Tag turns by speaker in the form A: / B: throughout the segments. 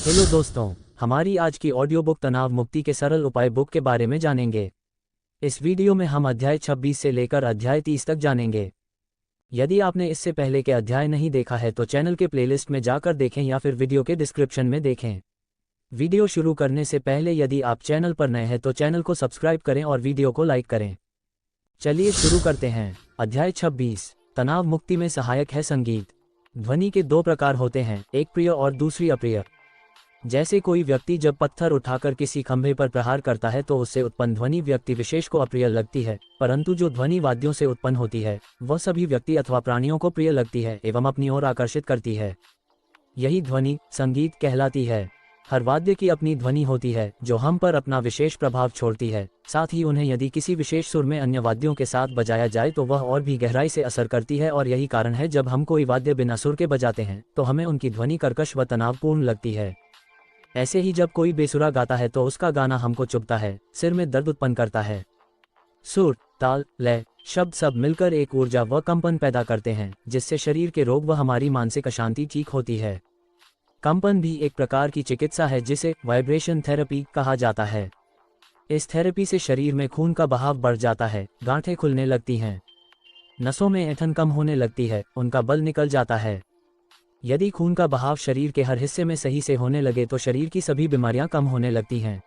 A: Hello दोस्तों, हमारी आज की ऑडियो बुक तनाव मुक्ति के सरल उपाय बुक के बारे में जानेंगे। इस वीडियो में हम अध्याय 26 से लेकर अध्याय 30 तक जानेंगे। यदि आपने इससे पहले के अध्याय नहीं देखा है तो चैनल के प्लेलिस्ट में जाकर देखें या फिर वीडियो के डिस्क्रिप्शन में देखें। वीडियो शुरू करने से पहले यदि आप चैनल पर नए हैं तो चैनल को सब्सक्राइब करें और वीडियो को लाइक करें। चलिए शुरू करते हैं। अध्याय 26, तनाव मुक्ति में सहायक है संगीत। ध्वनि के दो प्रकार होते हैं, एक प्रिय और दूसरी अप्रिय। जैसे कोई व्यक्ति जब पत्थर उठाकर किसी खंभे पर प्रहार करता है तो उससे उत्पन्न ध्वनि व्यक्ति विशेष को अप्रिय लगती है, परंतु जो ध्वनि वाद्यों से उत्पन्न होती है वह सभी व्यक्ति अथवा प्राणियों को प्रिय लगती है एवं अपनी ओर आकर्षित करती है। यही ध्वनि संगीत कहलाती है। हर वाद्य की अपनी ध्वनि होती है जो हम पर अपना विशेष प्रभाव छोड़ती है। साथ ही उन्हें यदि किसी विशेष सुर में अन्य वाद्यों के साथ बजाया जाए तो वह और भी गहराई से असर करती है, और यही कारण है जब हम कोई वाद्य बिना सुर के बजाते हैं तो हमें उनकी ध्वनि कर्कश व तनावपूर्ण लगती है। ऐसे ही जब कोई बेसुरा गाता है तो उसका गाना हमको चुभता है, सिर में दर्द उत्पन्न करता है। सुर, ताल, लय, शब्द सब मिलकर एक ऊर्जा व कंपन पैदा करते हैं जिससे शरीर के रोग व हमारी मानसिक अशांति ठीक होती है। कंपन भी एक प्रकार की चिकित्सा है जिसे वाइब्रेशन थेरेपी कहा जाता है। इस थेरेपी से शरीर में खून का बहाव बढ़ जाता है, गांठें खुलने लगती हैं, नसों में ऐंठन कम होने लगती है, उनका बल निकल जाता है। यदि खून का बहाव शरीर के हर हिस्से में सही से होने लगे तो शरीर की सभी बीमारियां कम होने लगती हैं,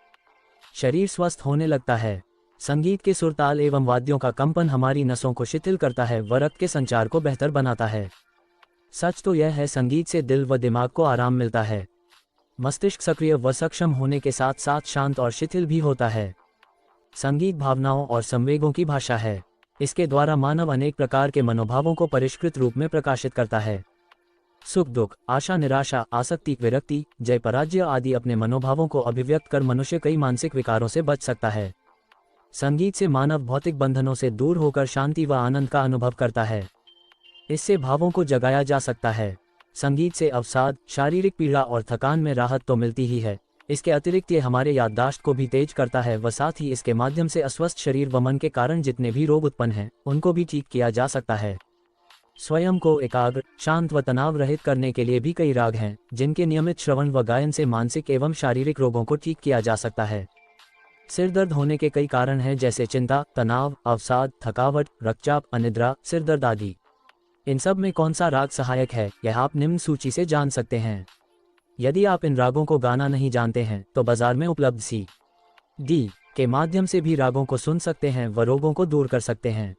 A: शरीर स्वस्थ होने लगता है। संगीत के सुर, ताल एवं वाद्यों का कंपन हमारी नसों को शिथिल करता है व रक्त के संचार को बेहतर बनाता है। सच तो यह है, संगीत से दिल व दिमाग को आराम मिलता है। मस्तिष्क सक्रिय व सक्षम होने के साथ साथ शांत और शिथिल भी होता है। संगीत भावनाओं और संवेगों की भाषा है। इसके द्वारा मानव अनेक प्रकार के मनोभावों को परिष्कृत रूप में प्रकाशित करता है। सुख दुख, आशा निराशा, आसक्ति विरक्ति, जय पराजय आदि अपने मनोभावों को अभिव्यक्त कर मनुष्य कई मानसिक विकारों से बच सकता है। संगीत से मानव भौतिक बंधनों से दूर होकर शांति व आनंद का अनुभव करता है। इससे भावों को जगाया जा सकता है। संगीत से अवसाद, शारीरिक पीड़ा और थकान में राहत तो मिलती ही है, इसके अतिरिक्त ये हमारे याददाश्त को भी तेज करता है व साथ ही इसके माध्यम से अस्वस्थ शरीर व मन के कारण जितने भी रोग उत्पन्न हैं उनको भी ठीक किया जा सकता है। स्वयं को एकाग्र, शांत व तनाव रहित करने के लिए भी कई राग हैं जिनके नियमित श्रवण व गायन से मानसिक एवं शारीरिक रोगों को ठीक किया जा सकता है। सिर दर्द होने के कई कारण हैं जैसे चिंता, तनाव, अवसाद, थकावट, रक्तचाप, अनिद्रा, सिर दर्द आदि। इन सब में कौन सा राग सहायक है यह आप निम्न सूची से जान सकते हैं। यदि आप इन रागों को गाना नहीं जानते हैं तो बाजार में उपलब्ध CD के माध्यम से भी रागों को सुन सकते हैं व रोगों को दूर कर सकते हैं।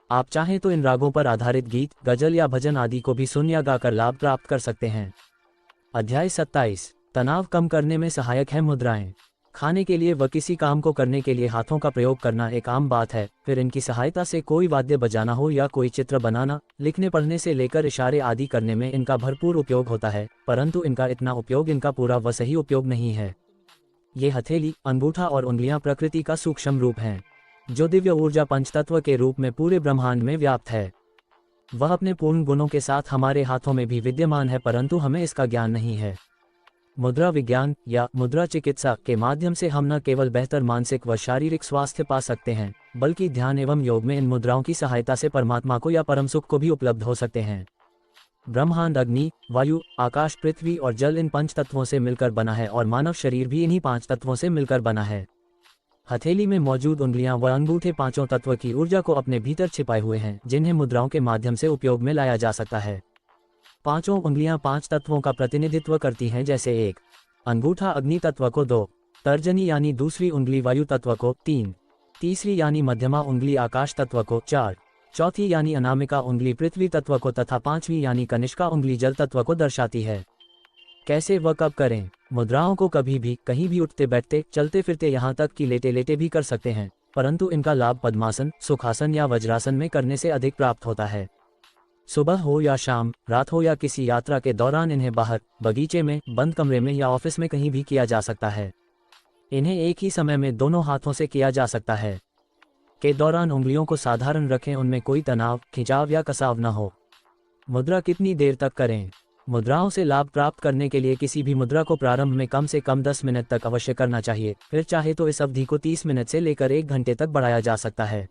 A: आप चाहें तो इन रागों पर आधारित गीत, गजल या भजन आदि को भी सुन या गाकर लाभ प्राप्त कर सकते हैं। अध्याय 27, तनाव कम करने में सहायक है मुद्राएं। खाने के लिए व किसी काम को करने के लिए हाथों का प्रयोग करना एक आम बात है, फिर इनकी सहायता से कोई वाद्य बजाना हो या कोई चित्र बनाना, लिखने पढ़ने से लेकर इशारे आदि करने में इनका भरपूर उपयोग होता है, परंतु इनका इतना उपयोग इनका पूरा व सही उपयोग नहीं है। ये हथेली, अंगूठा और उंगलियां प्रकृति का सूक्ष्म रूप हैं जो दिव्य ऊर्जा पंचतत्व के रूप में पूरे ब्रह्मांड में व्याप्त है। वह अपने पूर्ण गुणों के साथ हमारे हाथों में भी विद्यमान है, परंतु हमें इसका ज्ञान नहीं है। मुद्रा विज्ञान या मुद्रा चिकित्सा के माध्यम से हम न केवल बेहतर मानसिक व शारीरिक स्वास्थ्य पा सकते हैं, बल्कि ध्यान एवं योग में इन मुद्राओं की सहायता से परमात्मा को या परम सुख को भी उपलब्ध हो सकते हैं। ब्रह्मांड अग्नि, वायु, आकाश, पृथ्वी और जल इन पंच तत्वों से मिलकर बना है और मानव शरीर भी इन्हीं 5 तत्वों से मिलकर बना है। हथेली में मौजूद उंगलियां व अंगूठे पांचों तत्व की ऊर्जा को अपने भीतर छिपाए हुए हैं जिन्हें मुद्राओं के माध्यम से उपयोग में लाया जा सकता है। पांचों उंगलियां 5 तत्वों का प्रतिनिधित्व करती हैं, जैसे 1 अंगूठा अग्नि तत्व को, 2 तर्जनी यानी दूसरी उंगली वायु तत्व को, 3 तीसरी यानी मध्यमा उंगली आकाश तत्व को, 4 चौथी यानी अनामिका उंगली पृथ्वी तत्व को तथा 5वीं यानी कनिष्का उंगली जल तत्व को दर्शाती है। कैसे व कब करें? मुद्राओं को कभी भी, कहीं भी उठते बैठते, चलते फिरते, यहाँ तक कि लेटे लेटे भी कर सकते हैं, परंतु इनका लाभ पद्मासन, सुखासन या वज्रासन में करने से अधिक प्राप्त होता है। सुबह हो या शाम, रात हो या किसी यात्रा के दौरान इन्हें बाहर, बगीचे में, बंद कमरे में या ऑफिस में कहीं भी किया जा सकता है। इन्हें एक ही समय में दोनों हाथों से किया जा सकता है। के दौरान उंगलियों को साधारण रखें, उनमें कोई तनाव, खिंचाव या कसाव न हो। मुद्रा कितनी देर तक करें? मुद्राओं से लाभ प्राप्त करने के लिए किसी भी मुद्रा को प्रारंभ में कम से कम 10 मिनट तक अवश्य करना चाहिए, फिर चाहे तो इस अवधि को 30 मिनट से लेकर 1 घंटे तक बढ़ाया जा सकता है।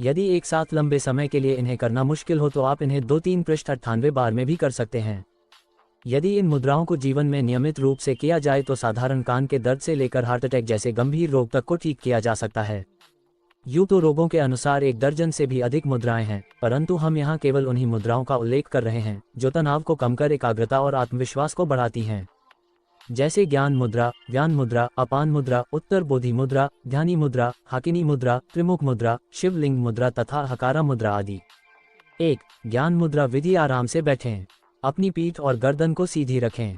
A: यदि एक साथ लंबे समय के लिए इन्हें करना मुश्किल हो तो आप इन्हें 2-3 पृष्ठ 98 बार में भी कर सकते हैं। यदि इन मुद्राओं को जीवन में नियमित रूप से किया जाए तो साधारण कान के दर्द से लेकर हार्ट अटैक जैसे गंभीर रोग तक को ठीक किया जा सकता है। यूं तो रोगों के अनुसार 1 दर्जन से भी अधिक मुद्राएं हैं, परंतु हम यहाँ केवल उन्हीं मुद्राओं का उल्लेख कर रहे हैं जो तनाव को कम कर एकाग्रता और आत्मविश्वास को बढ़ाती हैं, जैसे ज्ञान मुद्रा, व्यान मुद्रा, अपान मुद्रा, उत्तर बोधि मुद्रा, ध्यानी मुद्रा, हाकिनी मुद्रा, त्रिमुख मुद्रा, शिवलिंग मुद्रा तथा हकारा मुद्रा आदि। 1. ज्ञान मुद्रा विधि। आराम से बैठें, अपनी पीठ और गर्दन को सीधी रखें।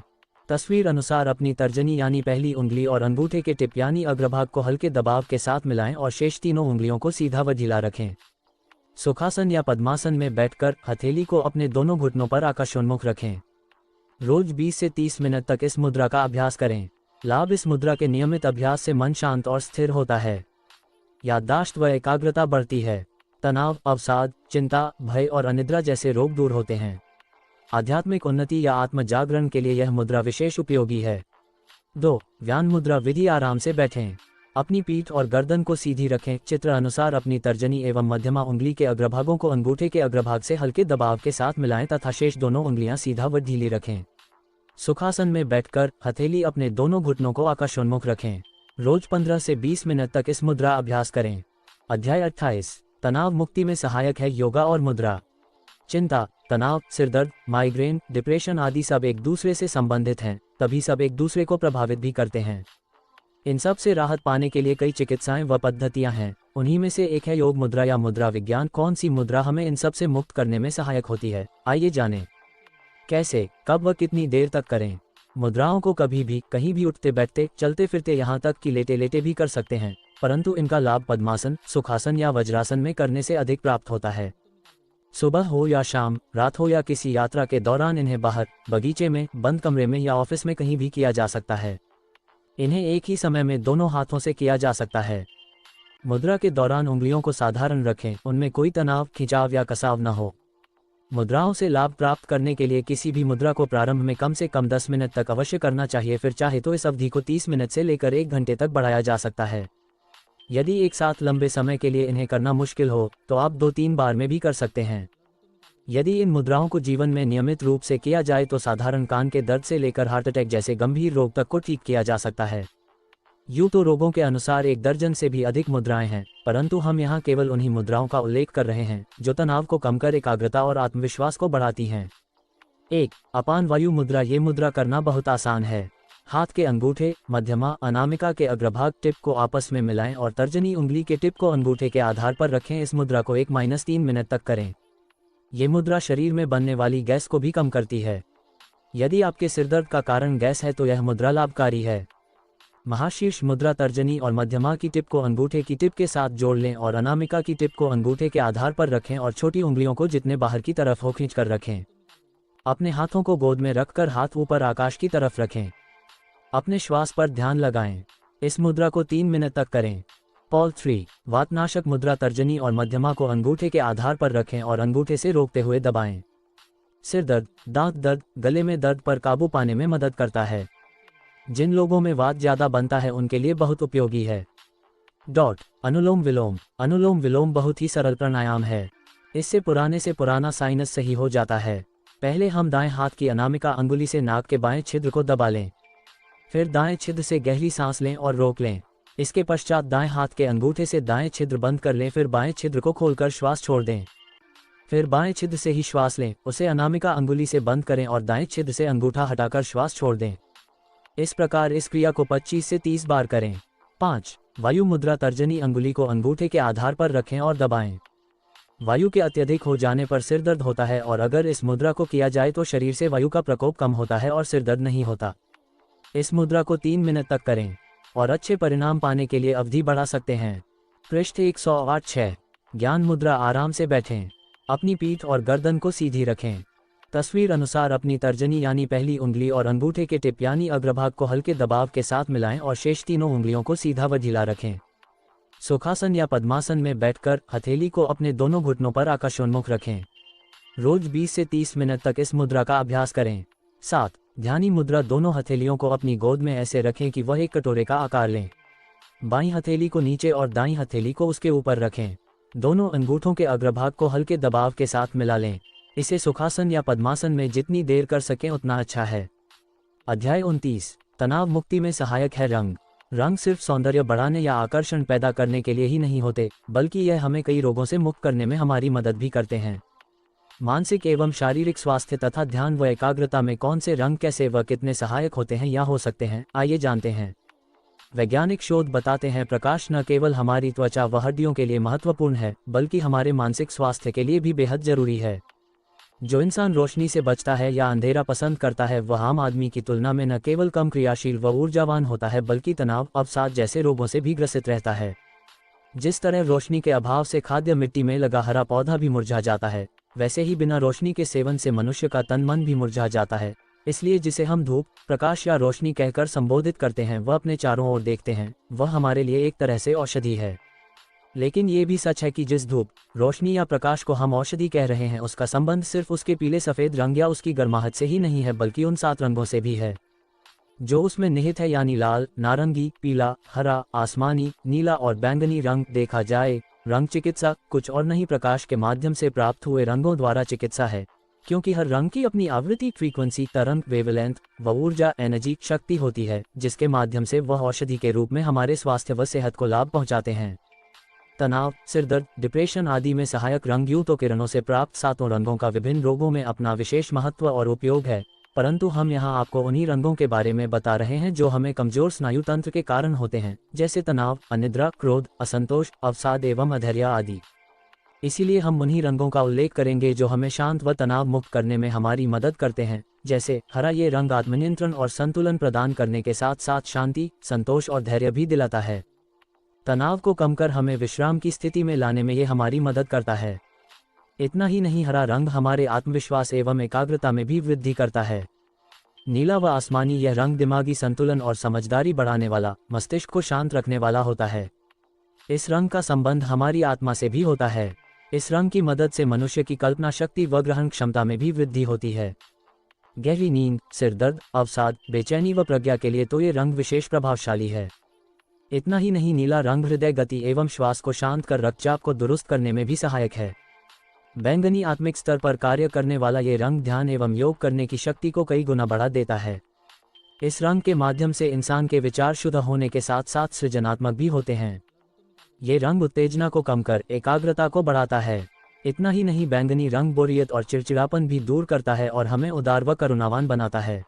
A: तस्वीर अनुसार अपनी तर्जनी यानी पहली उंगली और अंगूठे के टिप यानी अग्रभाग को हल्के दबाव के साथ मिलाएं और शेष तीनों उंगलियों को सीधा व ढीला रखें। सुखासन या पद्मासन में बैठकर हथेली को अपने दोनों घुटनों पर आकाशोन्मुख रखें। रोज 20 से 30 मिनट तक इस मुद्रा का अभ्यास करें। लाभ। इस मुद्रा के नियमित अभ्यास से मन शांत और स्थिर होता है, याददाश्त व एकाग्रता बढ़ती है, तनाव, अवसाद, चिंता, भय और अनिद्रा जैसे रोग दूर होते हैं। आध्यात्मिक उन्नति या आत्म जागरण के लिए यह मुद्रा विशेष उपयोगी है। 2. व्यान मुद्रा विधि। आराम से बैठें, अपनी पीठ और गर्दन को सीधी रखें। चित्र अनुसार अपनी तर्जनी एवं मध्यमा उंगली के अग्रभागों को अंगूठे के अग्रभाग से हल्के दबाव के साथ मिलाएं तथा शेष दोनों उंगलियां सीधा व ढीली रखें। सुखासन में बैठकर हथेली अपने दोनों घुटनों को आकाशोन्मुख रखें। रोज 15 से 20 मिनट तक इस मुद्रा अभ्यास करें। अध्याय 28। तनाव मुक्ति में सहायक है योगा और मुद्रा। चिंता, तनाव, सिरदर्द, माइग्रेन, डिप्रेशन आदि सब एक दूसरे से संबंधित हैं, तभी सब एक दूसरे को प्रभावित भी करते हैं। इन सब से राहत पाने के लिए कई चिकित्साएं व पद्धतियां हैं, उन्हीं में से एक है योग मुद्रा या मुद्रा विज्ञान। कौन सी मुद्रा हमें इन सब से मुक्त करने में सहायक होती है, आइए जानें। कैसे, कब व कितनी देर तक करें। मुद्राओं को कभी भी, कहीं भी उठते बैठते, चलते फिरते, यहाँ तक कि लेटे लेटे भी कर सकते हैं, परंतु इनका लाभ पद्मासन, सुखासन या वज्रासन में करने से अधिक प्राप्त होता है। सुबह हो या शाम, रात हो या किसी यात्रा के दौरान इन्हें बाहर, बगीचे में, बंद कमरे में या ऑफिस में कहीं भी किया जा सकता है। इन्हें एक ही समय में दोनों हाथों से किया जा सकता है। मुद्रा के दौरान उंगलियों को साधारण रखें, उनमें कोई तनाव, खिंचाव या कसाव न हो। मुद्राओं से लाभ प्राप्त करने के लिए किसी भी मुद्रा को प्रारंभ में कम से कम 10 मिनट तक अवश्य करना चाहिए, फिर चाहे तो इस अवधि को 30 मिनट से लेकर 1 घंटे तक बढ़ाया जा सकता है। यदि एक साथ लंबे समय के लिए इन्हें करना मुश्किल हो तो आप 2-3 बार में भी कर सकते हैं। यदि इन मुद्राओं को जीवन में नियमित रूप से किया जाए तो साधारण कान के दर्द से लेकर हार्ट अटैक जैसे गंभीर रोग तक को ठीक किया जा सकता है। यूं तो रोगों के अनुसार 1 दर्जन से भी अधिक मुद्राएं हैं, परंतु हम यहाँ केवल उन्हीं मुद्राओं का उल्लेख कर रहे हैं जो तनाव को कम कर एकाग्रता और आत्मविश्वास को बढ़ाती हैं। 1. अपान वायु मुद्रा। ये मुद्रा करना बहुत आसान है। हाथ के अंगूठे, मध्यमा, अनामिका के अग्रभाग टिप को आपस में मिलाएं और तर्जनी उंगली के टिप को अंगूठे के आधार पर रखें। इस मुद्रा को 1-3 मिनट तक करें। ये मुद्रा शरीर में बनने वाली गैस को भी कम करती है। यदि आपके सिरदर्द का कारण गैस है तो यह मुद्रा लाभकारी है। महाशीर्ष मुद्रा। तर्जनी और मध्यमा की टिप को अंगूठे की टिप के साथ जोड़ लें और अनामिका की टिप को अंगूठे के आधार पर रखें और छोटी उंगलियों को जितने बाहर की तरफ हो खींच कर रखें। अपने हाथों को गोद में रखकर हाथ ऊपर आकाश की तरफ रखें। अपने श्वास पर ध्यान लगाएं। इस मुद्रा को 3 मिनट तक करें। पॉल 3. वातनाशक मुद्रा। तर्जनी और मध्यमा को अंगूठे के आधार पर रखें और अंगूठे से रोकते हुए दबाएं। सिर दर्द, दांत दर्द, गले में दर्द पर काबू पाने में मदद करता है। जिन लोगों में वात ज्यादा बनता है उनके लिए बहुत उपयोगी है। अनुलोम विलोम। अनुलोम विलोम बहुत ही सरल प्राणायाम है। इससे पुराने से पुराना साइनस सही हो जाता है। पहले हम दाएं हाथ की अनामिका अंगुली से नाक के बाएं छिद्र को दबा लें, फिर दाएं छिद्र से गहरी सांस लें और रोक लें। इसके पश्चात दाएं हाथ के अंगूठे से दाएं छिद्र बंद कर लें, फिर बाएं छिद्र को खोलकर श्वास छोड़ दें। फिर बाएं छिद्र से ही श्वास लें, उसे अनामिका अंगुली से बंद करें और दाएं छिद्र से अंगूठा हटाकर श्वास छोड़ दें। इस प्रकार इस क्रिया को 25 से 30 बार करें। 5. वायु मुद्रा। तर्जनी अंगुली को अंगूठे के आधार पर रखें और दबाएं। वायु के अत्यधिक हो जाने पर सिर दर्द होता है और अगर इस मुद्रा को किया जाए तो शरीर से वायु का प्रकोप कम होता है और सिर दर्द नहीं होता। इस मुद्रा को 3 मिनट तक करें और अच्छे परिणाम पाने के लिए अवधि बढ़ा सकते हैं। पृष्ठ 108-6. ज्ञान मुद्रा। आराम से बैठें, अपनी पीठ और गर्दन को सीधी रखें। तस्वीर अनुसार अपनी तर्जनी यानी पहली उंगली और अंगूठे के टिप यानी अग्रभाग को हल्के दबाव के साथ मिलाएं और शेष तीनों उंगलियों को सीधा व ढीला रखें। सुखासन या पद्मासन में बैठकर हथेली को अपने दोनों घुटनों पर आकाशोन्मुख रखें। रोज 20 से 30 मिनट तक इस मुद्रा का अभ्यास करें। 7. ध्यानी मुद्रा। दोनों हथेलियों को अपनी गोद में ऐसे रखें कि वह एक कटोरे का आकार लें। बाईं हथेली को नीचे और दाईं हथेली को उसके ऊपर रखें। दोनों अंगूठों के अग्रभाग को हल्के दबाव के साथ मिला लें। इसे सुखासन या पद्मासन में जितनी देर कर सकें उतना अच्छा है। अध्याय 29। तनाव मुक्ति में सहायक है रंग। रंग सिर्फ सौंदर्य बढ़ाने या आकर्षण पैदा करने के लिए ही नहीं होते, बल्कि यह हमें कई रोगों से मुक्त करने में हमारी मदद भी करते हैं। मानसिक एवं शारीरिक स्वास्थ्य तथा ध्यान व एकाग्रता में कौन से रंग कैसे व कितने सहायक होते हैं या हो सकते हैं, आइए जानते हैं। वैज्ञानिक शोध बताते हैं प्रकाश न केवल हमारी त्वचा व हड्डियों के लिए महत्वपूर्ण है, बल्कि हमारे मानसिक स्वास्थ्य के लिए भी बेहद जरूरी है। जो इंसान रोशनी से बचता है या अंधेरा पसंद करता है वह आम आदमी की तुलना में न केवल कम क्रियाशील व ऊर्जावान होता है, बल्कि तनाव, अवसाद जैसे रोगों से भी ग्रसित रहता है। जिस तरह रोशनी के अभाव से खाद्य मिट्टी में लगा हरा पौधा भी मुरझा जाता है, वैसे ही बिना रोशनी के सेवन से मनुष्य का तन मन भी मुरझा जाता है। इसलिए जिसे हम धूप, प्रकाश या रोशनी कहकर संबोधित करते हैं वह अपने चारों ओर देखते हैं, वह हमारे लिए एक तरह से औषधि है। लेकिन ये भी सच है कि जिस धूप, रोशनी या प्रकाश को हम औषधि कह रहे हैं उसका संबंध सिर्फ उसके पीले सफ़ेद रंग या उसकी गर्माहट से ही नहीं है, बल्कि उन 7 रंगों से भी है जो उसमें निहित है, यानी लाल, नारंगी, पीला, हरा, आसमानी, नीला और बैंगनी रंग। देखा जाए, रंग चिकित्सा कुछ और नहीं प्रकाश के माध्यम से प्राप्त हुए रंगों द्वारा चिकित्सा है, क्योंकि हर रंग की अपनी आवृत्ति, फ्रीक्वेंसी, तरंग, वेवलेंथ व ऊर्जा, एनर्जी, शक्ति होती है, जिसके माध्यम से वह औषधि के रूप में हमारे स्वास्थ्य व सेहत को लाभ पहुंचाते हैं। तनाव, सिरदर्द, डिप्रेशन आदि में सहायक रंग यूं तो किरणों से प्राप्त 7 रंगों का विभिन्न रोगों में अपना विशेष महत्व और उपयोग है, परंतु हम यहाँ आपको उन्हीं रंगों के बारे में बता रहे हैं जो हमें कमजोर स्नायु तंत्र के कारण होते हैं, जैसे तनाव, अनिद्रा, क्रोध, असंतोष, अवसाद एवं अधैर्य आदि। इसीलिए हम उन्हीं रंगों का उल्लेख करेंगे जो हमें शांत व तनाव मुक्त करने में हमारी मदद करते हैं। जैसे हरा, ये रंग आत्मनियंत्रण और संतुलन प्रदान करने के साथ साथ शांति, संतोष और धैर्य भी दिलाता है। तनाव को कम कर हमें विश्राम की स्थिति में लाने में ये हमारी मदद करता है। इतना ही नहीं, हरा रंग हमारे आत्मविश्वास एवं एकाग्रता में भी वृद्धि करता है। नीला व आसमानी, यह रंग दिमागी संतुलन और समझदारी बढ़ाने वाला, मस्तिष्क को शांत रखने वाला होता है। इस रंग का संबंध हमारी आत्मा से भी होता है। इस रंग की मदद से मनुष्य की कल्पना शक्ति व ग्रहण क्षमता में भी वृद्धि होती है। गहरी नींद, सिरदर्द, अवसाद, बेचैनी व प्रज्ञा के लिए तो ये रंग विशेष प्रभावशाली है। इतना ही नहीं, नीला रंग हृदय गति एवं श्वास को शांत कर रक्तचाप को दुरुस्त करने में भी सहायक है। बैंगनी, आत्मिक स्तर पर कार्य करने वाला ये रंग ध्यान एवं योग करने की शक्ति को कई गुना बढ़ा देता है। इस रंग के माध्यम से इंसान के विचार शुद्ध होने के साथ साथ सृजनात्मक भी होते हैं। ये रंग उत्तेजना को कम कर एकाग्रता को बढ़ाता है। इतना ही नहीं, बैंगनी रंग बोरियत और चिड़चिड़ापन भी दूर करता है और हमें उदार व करुणावान बनाता है।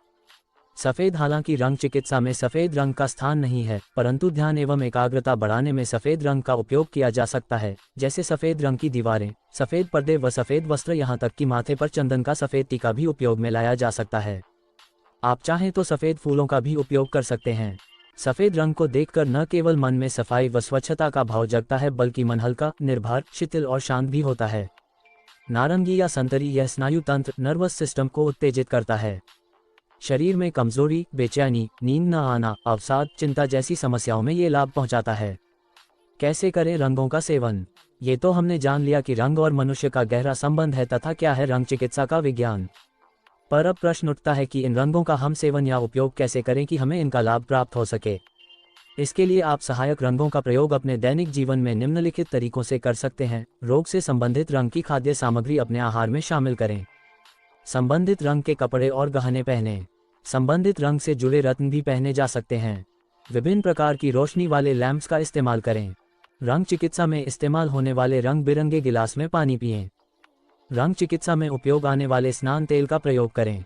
A: सफ़ेद, हालांकि रंग चिकित्सा में सफ़ेद रंग का स्थान नहीं है, परंतु ध्यान एवं एकाग्रता बढ़ाने में सफ़ेद रंग का उपयोग किया जा सकता है। जैसे सफ़ेद रंग की दीवारें, सफ़ेद पर्दे व सफ़ेद वस्त्र, यहाँ तक कि माथे पर चंदन का सफ़ेद टीका भी उपयोग में लाया जा सकता है। आप चाहें तो सफ़ेद फूलों का भी उपयोग कर सकते हैं। सफ़ेद रंग को देखकर न केवल मन में सफाई व स्वच्छता का भाव जगता है, बल्कि मन हल्का, निर्भर, शिथिल और शांत भी होता है। नारंगी या संतरी, यह स्नायु तंत्र, नर्वस सिस्टम को उत्तेजित करता है। शरीर में कमजोरी, बेचैनी, नींद न आना, अवसाद, चिंता जैसी समस्याओं में ये लाभ पहुंचाता है। कैसे करें रंगों का सेवन? ये तो हमने जान लिया कि रंग और मनुष्य का गहरा संबंध है तथा क्या है रंग चिकित्सा का विज्ञान। पर अब प्रश्न उठता है कि इन रंगों का हम सेवन या उपयोग कैसे करें कि हमें इनका लाभ प्राप्त हो सके। इसके लिए आप सहायक रंगों का प्रयोग अपने दैनिक जीवन में निम्नलिखित तरीकों से कर सकते हैं। रोग से संबंधित रंग की खाद्य सामग्री अपने आहार में शामिल करें। संबंधित रंग के कपड़े और गहने पहनें। संबंधित रंग से जुड़े रत्न भी पहने जा सकते हैं। विभिन्न प्रकार की रोशनी वाले लैंप्स का इस्तेमाल करें। रंग चिकित्सा में इस्तेमाल होने वाले रंग बिरंगे गिलास में पानी पिएं। रंग चिकित्सा में उपयोग आने वाले स्नान तेल का प्रयोग करें।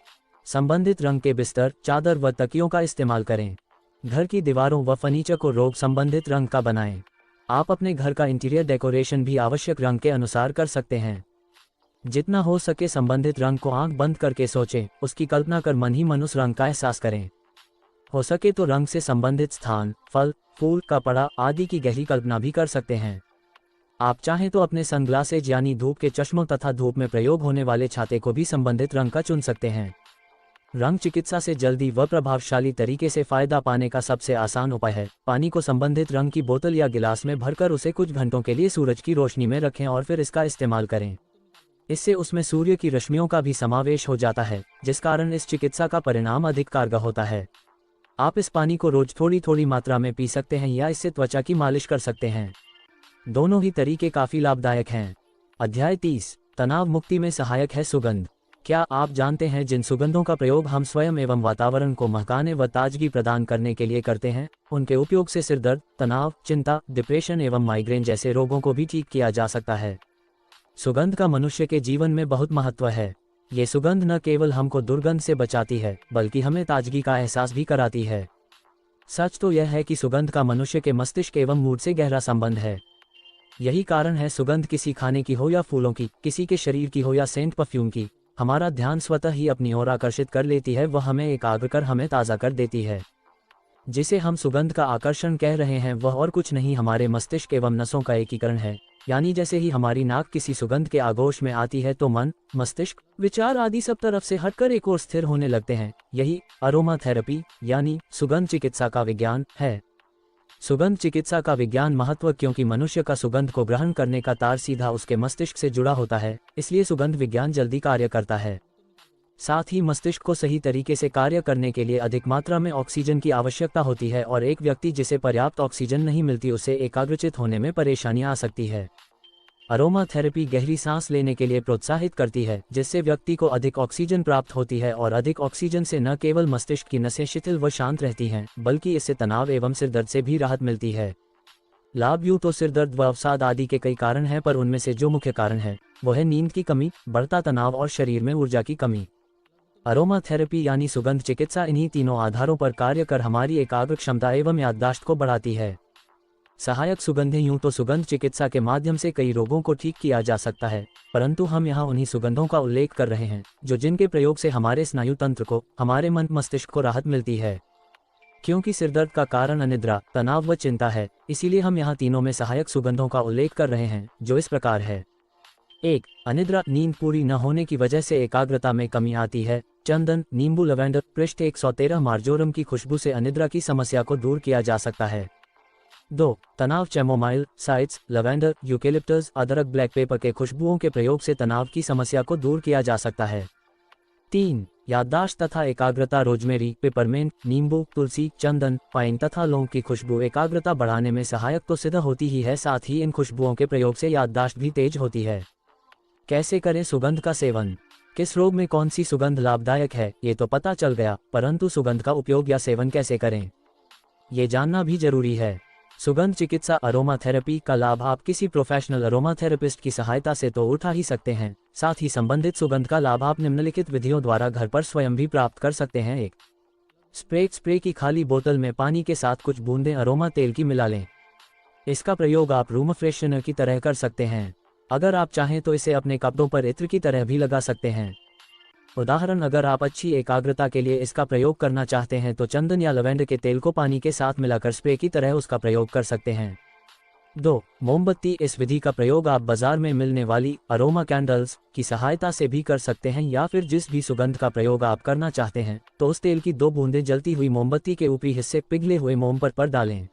A: संबंधित रंग के बिस्तर, चादर व तकियों का इस्तेमाल करें। घर की दीवारों व फर्नीचर को रोग संबंधित रंग का बनाएं। आप अपने घर का इंटीरियर डेकोरेशन भी आवश्यक रंग के अनुसार कर सकते हैं। जितना हो सके संबंधित रंग को आंख बंद करके सोचें, उसकी कल्पना कर मन ही मन उस रंग का एहसास करें। हो सके तो रंग से संबंधित स्थान, फल, फूल, कपड़ा आदि की गहरी कल्पना भी कर सकते हैं। आप चाहें तो अपने सनग्लासेज यानी धूप के चश्मों तथा धूप में प्रयोग होने वाले छाते को भी संबंधित रंग का चुन सकते हैं। रंग चिकित्सा से जल्दी व प्रभावशाली तरीके से फायदा पाने का सबसे आसान उपाय है पानी को संबंधित रंग की बोतल या गिलास में भरकर उसे कुछ घंटों के लिए सूरज की रोशनी में रखें और फिर इसका इस्तेमाल करें। इससे उसमें सूर्य की रश्मियों का भी समावेश हो जाता है, जिस कारण इस चिकित्सा का परिणाम अधिक कारगर होता है। आप इस पानी को रोज थोड़ी थोड़ी मात्रा में पी सकते हैं या इससे त्वचा की मालिश कर सकते हैं। दोनों ही तरीके काफ़ी लाभदायक हैं। अध्याय 30। तनाव मुक्ति में सहायक है सुगंध। क्या आप जानते हैं जिन सुगंधों का प्रयोग हम स्वयं एवं वातावरण को महकाने व ताजगी प्रदान करने के लिए करते हैं, उनके उपयोग से सिरदर्द, तनाव, चिंता, डिप्रेशन एवं माइग्रेन जैसे रोगों को भी ठीक किया जा सकता है। सुगंध का मनुष्य के जीवन में बहुत महत्व है। ये सुगंध न केवल हमको दुर्गंध से बचाती है, बल्कि हमें ताजगी का एहसास भी कराती है। सच तो यह है कि सुगंध का मनुष्य के मस्तिष्क एवं मूड से गहरा संबंध है। यही कारण है सुगंध किसी खाने की हो या फूलों की, किसी के शरीर की हो या सेंट परफ्यूम की, हमारा ध्यान स्वतः ही अपनी ओर आकर्षित कर लेती है। वह हमें एकाग्र कर हमें ताज़ा कर देती है। जिसे हम सुगंध का आकर्षण कह रहे हैं वह और कुछ नहीं, हमारे मस्तिष्क एवं नसों का एकीकरण है। यानी जैसे ही हमारी नाक किसी सुगंध के आगोश में आती है तो मन, मस्तिष्क, विचार आदि सब तरफ से हटकर एक ओर स्थिर होने लगते हैं। यही अरोमा थेरेपी यानी सुगंध चिकित्सा का विज्ञान है। सुगंध चिकित्सा का विज्ञान महत्व क्योंकि मनुष्य का सुगंध को ग्रहण करने का तार सीधा उसके मस्तिष्क से जुड़ा होता है, इसलिए सुगंध विज्ञान जल्दी कार्य करता है। साथ ही मस्तिष्क को सही तरीके से कार्य करने के लिए अधिक मात्रा में ऑक्सीजन की आवश्यकता होती है और एक व्यक्ति जिसे पर्याप्त ऑक्सीजन नहीं मिलती उसे एकाग्रचित होने में परेशानियां आ सकती है। अरोमा थेरेपी गहरी सांस लेने के लिए प्रोत्साहित करती है, जिससे व्यक्ति को अधिक ऑक्सीजन प्राप्त होती है और अधिक ऑक्सीजन से न केवल मस्तिष्क की नसें शिथिल व शांत रहती हैं, बल्कि इससे तनाव एवं सिरदर्द से भी राहत मिलती है। लाभ यूं तो सिरदर्द व अवसाद आदि के कई कारण हैं, पर उनमें से जो मुख्य कारण है वह है नींद की कमी, बढ़ता तनाव और शरीर में ऊर्जा की कमी। अरोमा थेरेपी यानी सुगंध चिकित्सा इन्हीं तीनों आधारों पर कार्य कर हमारी एकाग्र क्षमता एवं याददाश्त को बढ़ाती है। सहायक सुगंधें यूं तो सुगंध चिकित्सा के माध्यम से कई रोगों को ठीक किया जा सकता है, परंतु हम यहाँ उन्हीं सुगंधों का उल्लेख कर रहे हैं जो जिनके प्रयोग से हमारे स्नायु तंत्र को, हमारे मन मस्तिष्क को राहत मिलती है। क्योंकि सिरदर्द का कारण अनिद्रा, तनाव व चिंता है, इसीलिए हम यहाँ तीनों में सहायक सुगंधों का उल्लेख कर रहे हैं, जो इस प्रकार है। 1. अनिद्रा, नींद पूरी न होने की वजह से एकाग्रता में कमी आती है। चंदन, नींबू, लवेंडर, पृष्ठ 113 मार्जोरम की खुशबू से अनिद्रा की समस्या को दूर किया जा सकता है। 2. तनाव, चैमोमाइल, साइट्स, लवेंडर, यूकेलिप्टस, अदरक, ब्लैक पेपर के खुशबुओं के प्रयोग से तनाव की समस्या को दूर किया जा सकता है। 3. याददाश्त तथा एकाग्रता, रोजमेरी, पेपरमेंट, नींबू, तुलसी, चंदन, पाइन तथा लौंग की खुशबू एकाग्रता बढ़ाने में सहायक तो सिद्ध होती ही है, साथ ही इन खुशबुओं के प्रयोग से याददाश्त भी तेज होती है। कैसे करें सुगंध का सेवन? किस रोग में कौन सी सुगंध लाभदायक है ये तो पता चल गया, परंतु सुगंध का उपयोग या सेवन कैसे करें ये जानना भी जरूरी है। सुगंध चिकित्सा अरोमा थेरेपी का लाभ आप किसी प्रोफेशनल अरोमा थेरेपिस्ट की सहायता से तो उठा ही सकते हैं, साथ ही संबंधित सुगंध का लाभ आप निम्नलिखित विधियों द्वारा घर पर स्वयं भी प्राप्त कर सकते हैं। 1. स्प्रे की खाली बोतल में पानी के साथ कुछ बूंदें अरोमा तेल की मिला लें। इसका प्रयोग आप रूम फ्रेशनर की तरह कर सकते हैं। अगर आप चाहें तो इसे अपने कपड़ों पर इत्र की तरह भी लगा सकते हैं। उदाहरण, अगर आप अच्छी एकाग्रता के लिए इसका प्रयोग करना चाहते हैं तो चंदन या लवेंडर के तेल को पानी के साथ मिलाकर स्प्रे की तरह उसका प्रयोग कर सकते हैं। 2. मोमबत्ती, इस विधि का प्रयोग आप बाजार में मिलने वाली अरोमा कैंडल्स की सहायता से भी कर सकते हैं, या फिर जिस भी सुगंध का प्रयोग आप करना चाहते हैं तो उस तेल की 2 बूंदें जलती हुई मोमबत्ती के ऊपरी हिस्से पिघले हुए मोम पर डालें।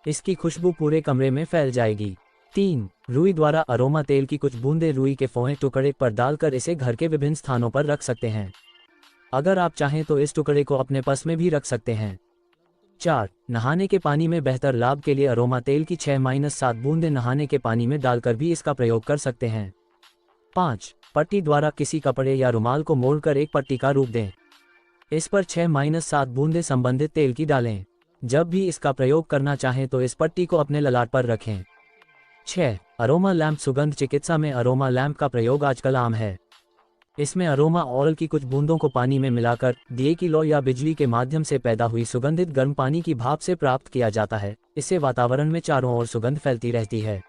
A: इसकी खुशबू पूरे कमरे में फैल जाएगी। 3. रुई द्वारा अरोमा तेल की कुछ बूंदें रुई के फोहे टुकड़े पर डालकर इसे घर के विभिन्न स्थानों पर रख सकते हैं। अगर आप चाहें तो इस टुकड़े को अपने पर्स में भी रख सकते हैं। 4. नहाने के पानी में बेहतर लाभ के लिए अरोमा तेल की 6-7 बूंदें नहाने के पानी में डालकर भी इसका प्रयोग कर सकते हैं। 5. पट्टी द्वारा किसी कपड़े या रुमाल को मोड़कर एक पट्टी का रूप दें। इस पर 6-7 बूंदें संबंधित तेल की डालें। जब भी इसका प्रयोग करना चाहें तो इस पट्टी को अपने ललाट पर रखें। 6. अरोमा लैंप, सुगंध चिकित्सा में अरोमा लैंप का प्रयोग आजकल आम है। इसमें अरोमा ऑयल की कुछ बूंदों को पानी में मिलाकर दिए की लौ या बिजली के माध्यम से पैदा हुई सुगंधित गर्म पानी की भाप से प्राप्त किया जाता है। इससे वातावरण में चारों ओर सुगंध फैलती रहती है।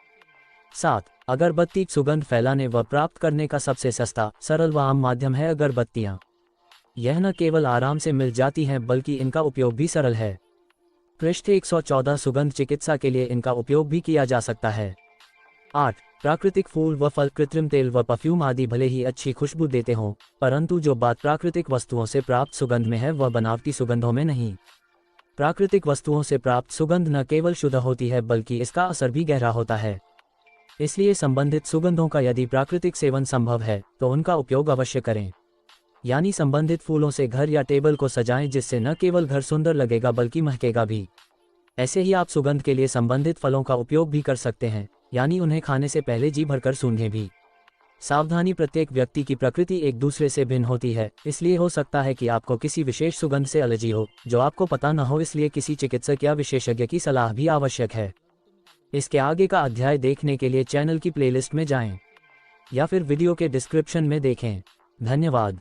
A: 7. अगरबत्ती, सुगंध फैलाने व प्राप्त करने का सबसे सस्ता, सरल व आम माध्यम है अगरबत्तियाँ। यह न केवल आराम से मिल जाती हैं बल्कि इनका उपयोग भी सरल है। पृष्ठ 114 सुगंध चिकित्सा के लिए इनका उपयोग भी किया जा सकता है। 8. प्राकृतिक फूल व फल, कृत्रिम तेल व परफ्यूम आदि भले ही अच्छी खुशबू देते हों, परंतु जो बात प्राकृतिक वस्तुओं से प्राप्त सुगंध में है वह बनावटी सुगंधों में नहीं। प्राकृतिक वस्तुओं से प्राप्त सुगंध न केवल शुद्ध होती है बल्कि इसका असर भी गहरा होता है। इसलिए संबंधित सुगंधों का यदि प्राकृतिक सेवन संभव है तो उनका उपयोग अवश्य करें। यानी संबंधित फूलों से घर या टेबल को सजाएं, जिससे न केवल घर सुंदर लगेगा बल्कि महकेगा भी। ऐसे ही आप सुगंध के लिए संबंधित फलों का उपयोग भी कर सकते हैं, यानी उन्हें खाने से पहले जी भरकर सूंघें भी। सावधानी, प्रत्येक व्यक्ति की प्रकृति एक दूसरे से भिन्न होती है, इसलिए हो सकता है कि आपको किसी विशेष सुगंध से एलर्जी हो जो आपको पता न हो, इसलिए किसी चिकित्सक या विशेषज्ञ की सलाह भी आवश्यक है। इसके आगे का अध्याय देखने के लिए चैनल की प्लेलिस्ट में जाएं या फिर वीडियो के डिस्क्रिप्शन में देखें। धन्यवाद।